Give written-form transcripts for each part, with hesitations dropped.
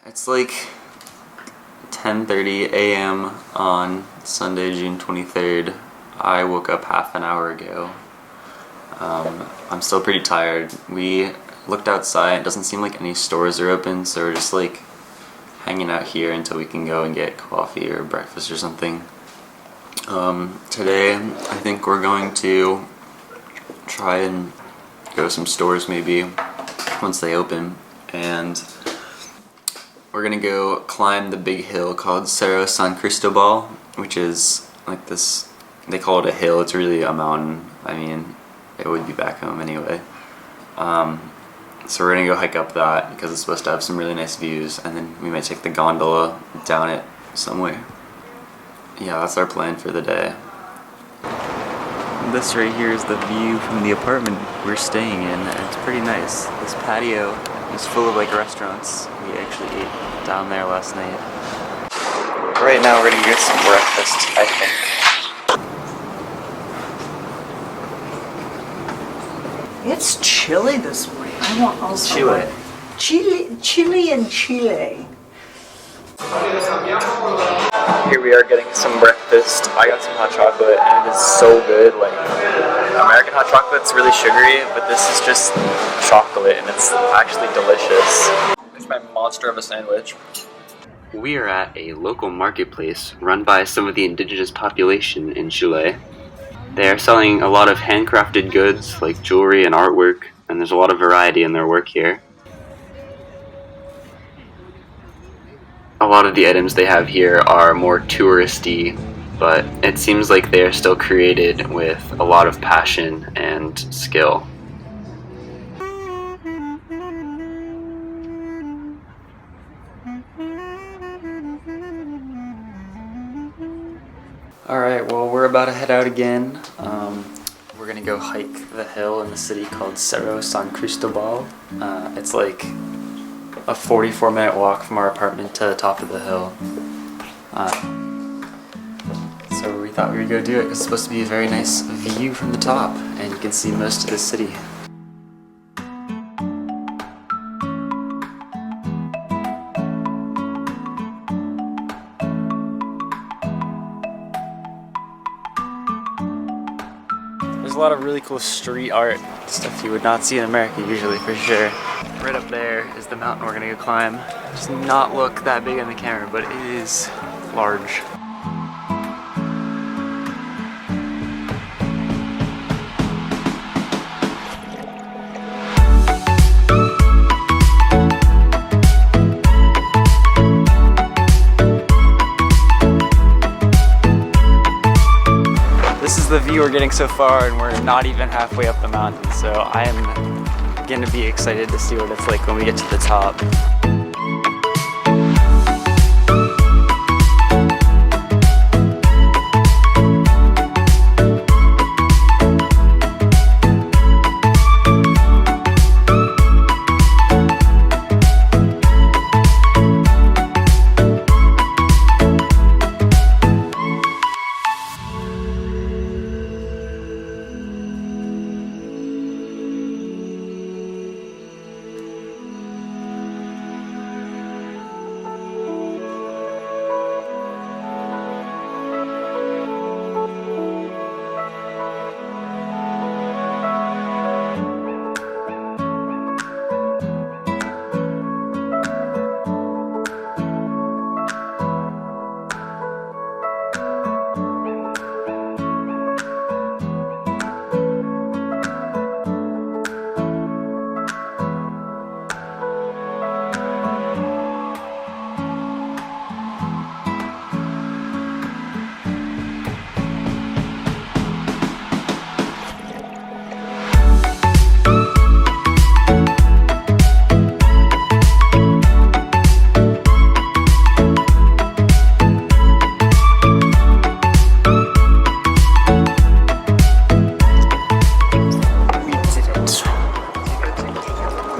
It's like 10:30 a.m. on Sunday, June 23rd. I woke up half an hour ago. I'm still pretty tired. We looked outside. It doesn't seem like any stores are open, so we're just like hanging out here until we can go and get coffee or breakfast or something. Today I think we're going to try and go to some stores maybe once they open, and we're gonna go climb the big hill called Cerro San Cristobal, which is like this, they call it a hill, it's really a mountain. I mean, it would be back home anyway. So we're gonna go hike up that because it's supposed to have some really nice views, and then we might take the gondola down it somewhere. Yeah, that's our plan for the day. This right here is the view from the apartment we're staying in, and it's pretty nice. This patio is full of like restaurants. We actually ate down there last night. Right now we're gonna get some breakfast, I think. It's chilly this morning. I want also Chile. Chile and Chile. Here we are getting some breakfast. I got some hot chocolate and it is so good. Like, American hot chocolate's really sugary, but this is just chocolate and it's actually delicious. It's my monster of a sandwich. We are at a local marketplace run by some of the indigenous population in Chile. They are selling a lot of handcrafted goods like jewelry and artwork, and there's a lot of variety in their work here. A lot of the items they have here are more touristy, but it seems like they are still created with a lot of passion and skill. Alright, well, we're about to head out again. We're gonna go hike the hill in the city called Cerro San Cristobal. It's like a 44-minute walk from our apartment to the top of the hill. So we thought we would go do it. It's supposed to be a very nice view from the top, and you can see most of the city. There's a lot of really cool street art, stuff you would not see in America usually, for sure. Right up there is the mountain we're gonna go climb. It does not look that big on the camera, but it is large. This is the view we're getting so far, and we're not even halfway up the mountain, so I am gonna be excited to see what it's like when we get to the top.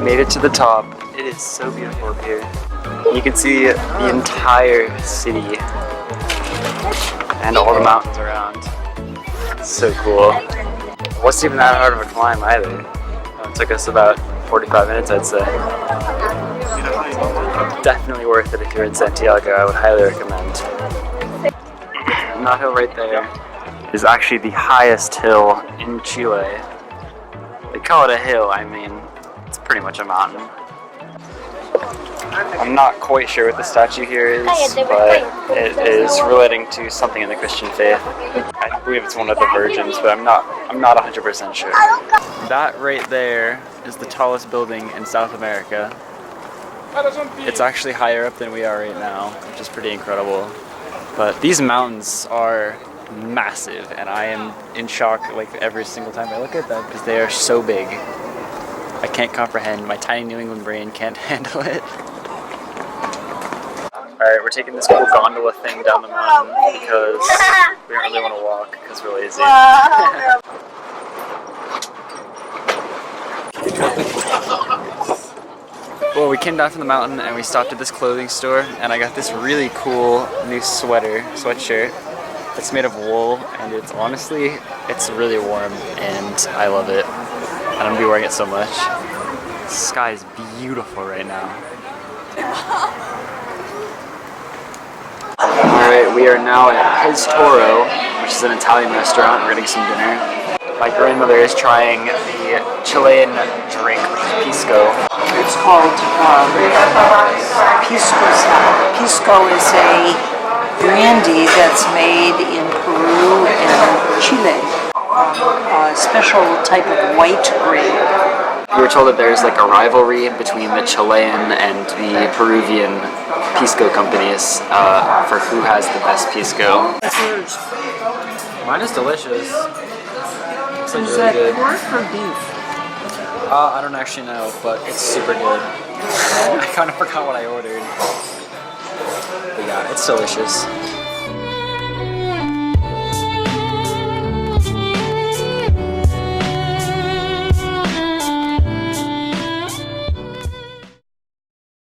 Made it to the top. It is so beautiful up here. You can see the entire city and all the mountains around. It's so cool. It wasn't even that hard of a climb either. It took us about 45 minutes, I'd say. definitely worth it if you're in Santiago. I would highly recommend. And that hill right there is actually the highest hill in Chile. They call it a hill, I mean, it's pretty much a mountain. I'm not quite sure what the statue here is, but it is relating to something in the Christian faith. I believe it's one of the virgins, but I'm not 100% sure. That right there is the tallest building in South America. It's actually higher up than we are right now, which is pretty incredible. But these mountains are massive, and I am in shock like every single time I look at them because they are so big. I can't comprehend. My tiny New England brain can't handle it. Alright, we're taking this cool gondola thing down the mountain because we don't really want to walk because we're lazy. Well, we came down from the mountain and we stopped at this clothing store and I got this really cool new sweatshirt. It's made of wool and it's really warm and I love it. And I'm gonna be wearing it so much. The sky is beautiful right now. Alright, we are now at Pez Toro, which is an Italian restaurant. We're getting some dinner. My grandmother is trying the Chilean drink, which is pisco. It's called pisco. Pisco is a brandy that's made in Peru and Chile. A special type of white grape. We were told that there's like a rivalry between the Chilean and the Peruvian pisco companies for who has the best pisco. Mine is delicious. It's like Is really that good. pork or beef? I don't actually know, but it's super good. I kind of forgot what I ordered. But yeah, it's delicious.